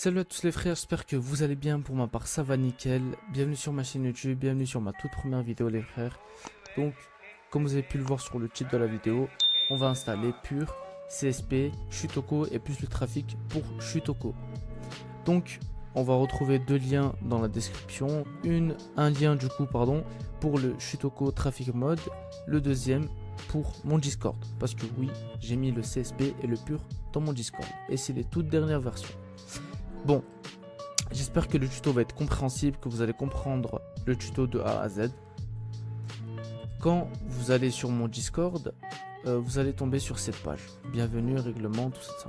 Salut à tous les frères, j'espère que vous allez bien. Pour ma part ça va nickel. Bienvenue sur ma chaîne YouTube, bienvenue sur ma toute première vidéo les frères. Donc comme vous avez pu le voir sur le titre de la vidéo, on va installer Pure, CSP, Shutoko et plus le trafic pour Shutoko. Donc on va retrouver deux liens dans la description. Un lien du coup pour le Shutoko Traffic Mode, le deuxième pour mon Discord. Parce que oui, j'ai mis le CSP et le Pure dans mon Discord. Et c'est les toutes dernières versions. Bon, j'espère que le tuto va être compréhensible, que vous allez comprendre le tuto de A à Z. Quand vous allez sur mon Discord, vous allez tomber sur cette page. Bienvenue, règlement, tout ça.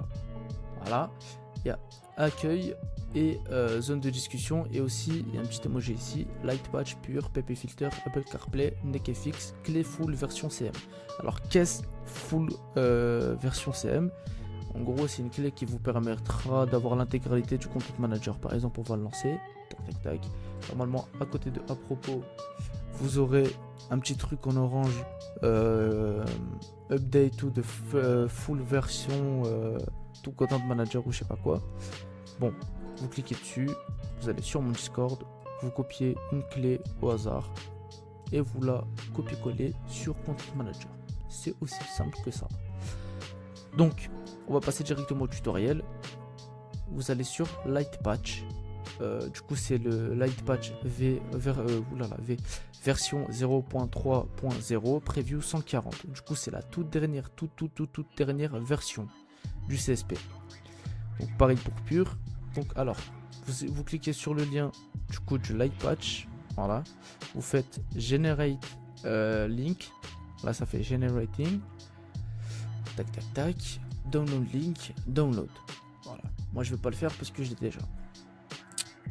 Voilà, il y a accueil et zone de discussion. Et aussi, il y a un petit emoji ici, Light Patch, Pure, PP Filter, Apple CarPlay, NeckFX, clé full version CM. Alors, qu'est-ce full version CM ? En gros, c'est une clé qui vous permettra d'avoir l'intégralité du Content Manager. Par exemple, on va le lancer. Tac, tac, tac. Normalement, à côté de à propos, vous aurez un petit truc en orange. Update to the full version to Content Manager ou je sais pas quoi. Bon, vous cliquez dessus. Vous allez sur mon Discord. Vous copiez une clé au hasard. Et vous la copiez-coller sur Content Manager. C'est aussi simple que ça. Donc, on va passer directement au tutoriel. Vous allez sur Light Patch. Du coup, c'est le Light Patch version 0.3.0 Preview 140. Du coup, c'est la toute dernière version du CSP. Donc, pareil pour Pure. Donc, alors, vous cliquez sur le lien du coup du Light Patch. Voilà. Vous faites Generate Link. Là, ça fait Generating. Tac, tac, tac. Download link, download. Voilà. Moi, je vais pas le faire parce que je l'ai déjà.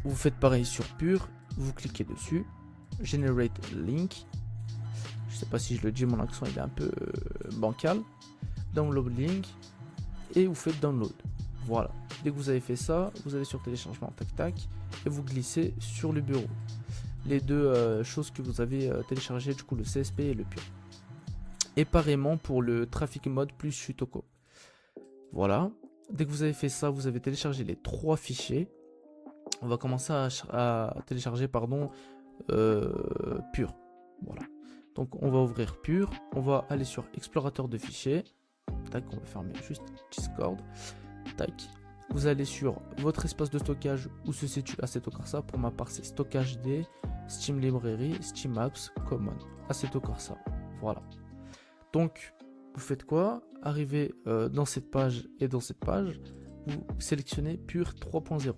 Vous faites pareil sur Pure. Vous cliquez dessus. Generate link. Je sais pas si je le dis, mon accent il est un peu bancal. Download link. Et vous faites download. Voilà. Dès que vous avez fait ça, vous allez sur téléchargement, tac, tac. Et vous glissez sur le bureau. Les deux choses que vous avez téléchargées, du coup, le CSP et le Pure. Et pareillement pour le Traffic Mode plus Shutoko. Voilà. Dès que vous avez fait ça, vous avez téléchargé les trois fichiers. On va commencer à télécharger Pure. Voilà. Donc on va ouvrir Pure. On va aller sur explorateur de fichiers. Tac, on va fermer juste Discord. Tac. Vous allez sur votre espace de stockage où se situe Assetto Corsa. Pour ma part, c'est Stockage D, Steam Library, Steam Apps, Common, Assetto Corsa. Voilà. Donc, vous faites quoi? Arrivez dans cette page et dans cette page, vous sélectionnez Pure 3.0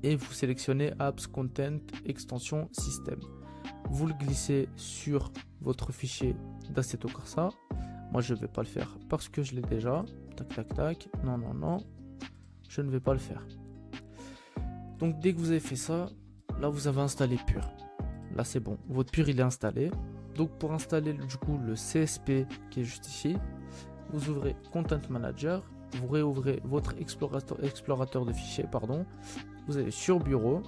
et vous sélectionnez Apps, Content, Extension, Système. Vous le glissez sur votre fichier d'Assetto Corsa. Moi, je ne vais pas le faire parce que je l'ai déjà. Tac, tac, tac. Non, non, non. Je ne vais pas le faire. Donc, dès que vous avez fait ça, là, vous avez installé Pure. Là, c'est bon. Votre Pure, il est installé. Donc pour installer du coup le CSP qui est juste ici, vous ouvrez Content Manager, vous réouvrez votre explorateur de fichiers, vous allez sur Bureau,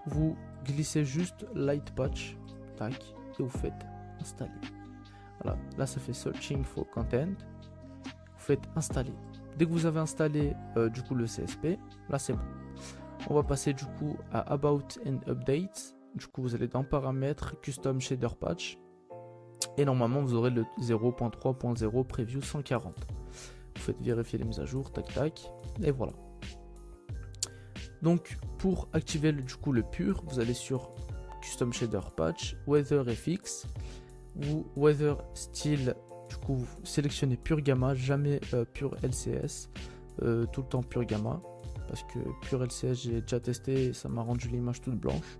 vous glissez juste Light Patch, tac, et vous faites installer. Voilà, là ça fait Searching for Content, vous faites installer. Dès que vous avez installé du coup le CSP, là c'est bon. On va passer du coup à About and Updates. Du coup, vous allez dans Paramètres, Custom Shader Patch. Et normalement, vous aurez le 0.3.0 Preview 140. Vous faites vérifier les mises à jour, tac tac. Et voilà. Donc, pour activer du coup le Pure, vous allez sur Custom Shader Patch, Weather FX, ou Weather Style. Du coup, vous sélectionnez Pure Gamma, jamais Pure LCS. Tout le temps Pure Gamma. Parce que Pure LCS, j'ai déjà testé et ça m'a rendu l'image toute blanche.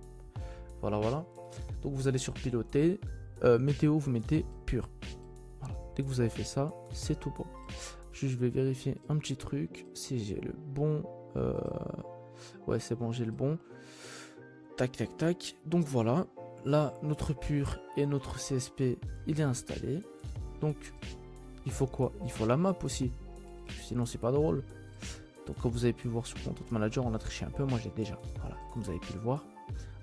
Voilà, voilà. Donc vous allez sur piloter, météo, vous mettez Pure. Voilà. Dès que vous avez fait ça, c'est tout bon. Je vais vérifier un petit truc, si j'ai le bon. Ouais, c'est bon, j'ai le bon. Tac, tac, tac. Donc voilà. Là, notre Pure et notre CSP, il est installé. Donc, il faut quoi? Il faut la map aussi. Sinon, c'est pas drôle. Donc, comme vous avez pu voir sur Content Manager, on a triché un peu. Moi, j'ai déjà. Voilà, comme vous avez pu le voir.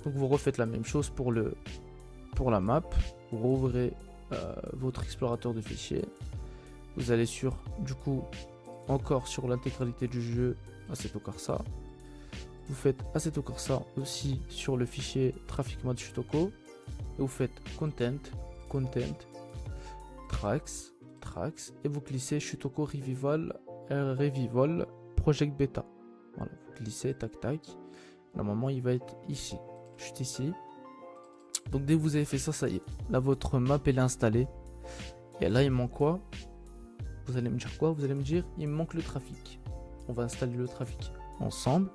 Donc vous refaites la même chose pour la map. Vous rouvrez votre explorateur de fichiers. Vous allez sur, du coup, encore sur l'intégralité du jeu, Assetto Corsa. Vous faites Assetto Corsa aussi sur le fichier Traffic Mode Shutoko. Et vous faites Content, Tracks, et vous glissez Shutoko Revival Project Beta. Voilà, vous glissez, tac. Normalement, il va être ici, juste ici. Donc dès que vous avez fait ça, ça y est. Là, votre map elle est installée. Et là, il manque quoi? Vous allez me dire quoi? Vous allez me dire, il me manque le trafic. On va installer le trafic ensemble.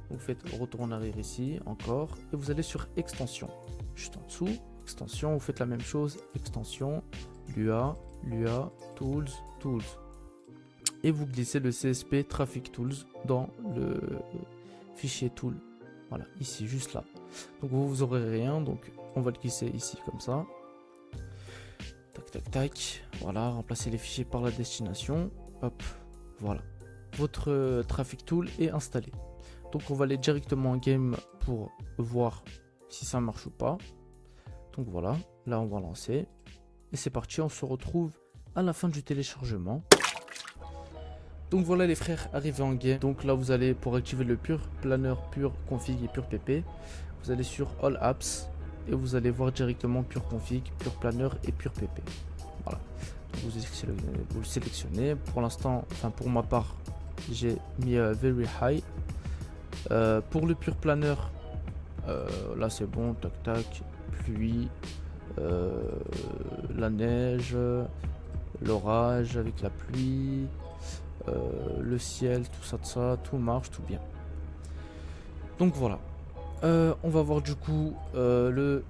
Vous faites retour en arrière ici, encore. Et vous allez sur extension. Juste en dessous, extension, vous faites la même chose. Extension, Lua, Tools. Et vous glissez le CSP Traffic Tools dans le fichier Tool. Voilà, ici, juste là. Donc vous aurez rien, donc on va le glisser ici comme ça. Tac. Voilà, remplacer les fichiers par la destination. Hop, voilà. Votre Traffic Tool est installé. Donc on va aller directement en game pour voir si ça marche ou pas. Donc voilà, là on va lancer. Et c'est parti, on se retrouve à la fin du téléchargement. Donc voilà les frères, arrivés en game. Donc là vous allez, pour activer le pur planner, pur config et pur pp, vous allez sur All Apps et vous allez voir directement pur config, pur planner et pur pp. Voilà, donc vous le sélectionnez. Pour l'instant, enfin pour ma part, j'ai mis Very High. Pour le pur planner, là c'est bon, tac, pluie, la neige, l'orage avec la pluie, le ciel, tout ça, tout marche, tout bien. Donc voilà, on va voir du coup le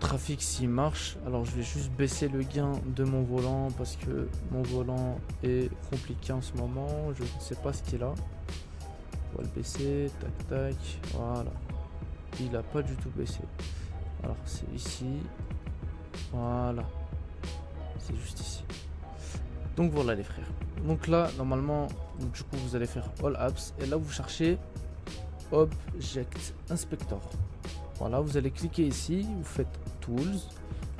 trafic s'il marche. Alors je vais juste baisser le gain de mon volant parce que mon volant est compliqué en ce moment, je ne sais pas ce qu'il a. On va le baisser, tac, voilà. Il a pas du tout baissé. Alors c'est ici, voilà, c'est juste ici. Donc voilà les frères. Donc là normalement, du coup vous allez faire All Apps et là vous cherchez Object Inspector. Voilà, vous allez cliquer ici, vous faites Tools,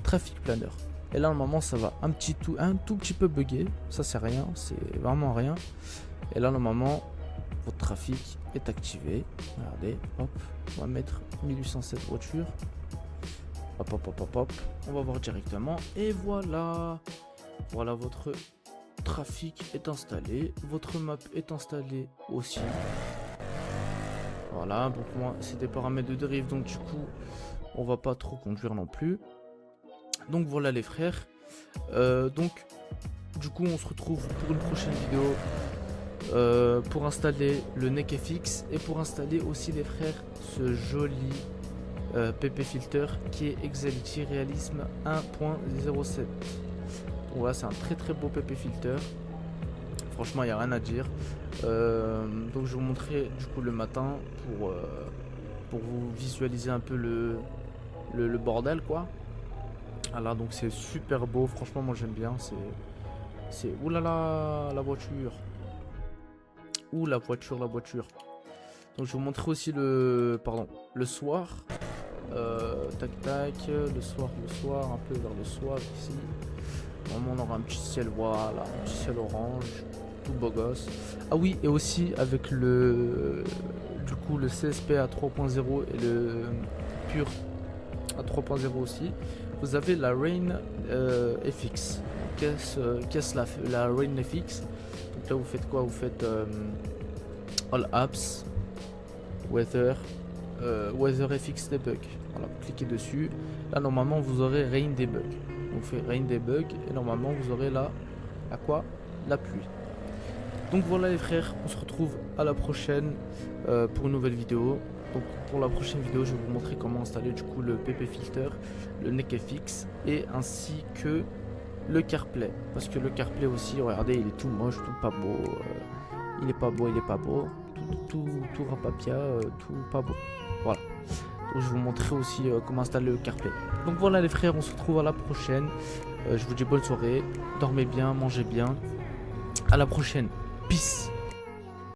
Traffic Planner. Et là normalement ça va un tout petit peu bugger. Ça c'est rien, c'est vraiment rien. Et là normalement votre trafic est activé. Regardez, hop, on va mettre 1807 voitures. Hop. On va voir directement. Et voilà. Voilà, votre trafic est installé. Votre map est installée aussi. Voilà, donc moi c'est des paramètres de dérive, donc du coup on va pas trop conduire non plus. Donc voilà les frères. Donc du coup on se retrouve pour une prochaine vidéo. Pour installer le NeckFX et pour installer aussi les frères ce joli PP Filter qui est Exality Realism 1.07. Voilà, c'est un très beau PP Filter. Franchement, il n'y a rien à dire. Donc je vais vous montrer du coup le matin pour vous visualiser un peu le bordel quoi. Voilà, donc c'est super beau. Franchement, moi j'aime bien. C'est oulala la voiture. Ouh la voiture. Donc je vais vous montrer aussi le soir. Tac, le soir, un peu vers le soir ici. Vraiment on aura un petit ciel, voilà, un petit ciel orange, tout beau gosse. Ah oui, et aussi avec le CSP à 3.0 et le pur à 3.0 aussi, vous avez la Rain FX. Qu'est-ce la Rain FX? Donc là vous faites quoi? Vous faites All Apps, Weather FX Debug. Voilà, vous cliquez dessus. Là normalement vous aurez Rain Debug. On fait Rain Debug et normalement vous aurez là la pluie. Donc voilà les frères, on se retrouve à la prochaine pour une nouvelle vidéo. Donc pour la prochaine vidéo je vais vous montrer comment installer du coup le PP Filter, le NeckFX et ainsi que le CarPlay. Parce que le CarPlay aussi, regardez, il est tout moche, tout pas beau. Il est pas beau. Tout rapapia, tout pas beau. Voilà. Donc, je vais vous montrer aussi comment installer le CarPlay. Donc voilà les frères, on se retrouve à la prochaine. Je vous dis bonne soirée, dormez bien, mangez bien. À la prochaine. Peace.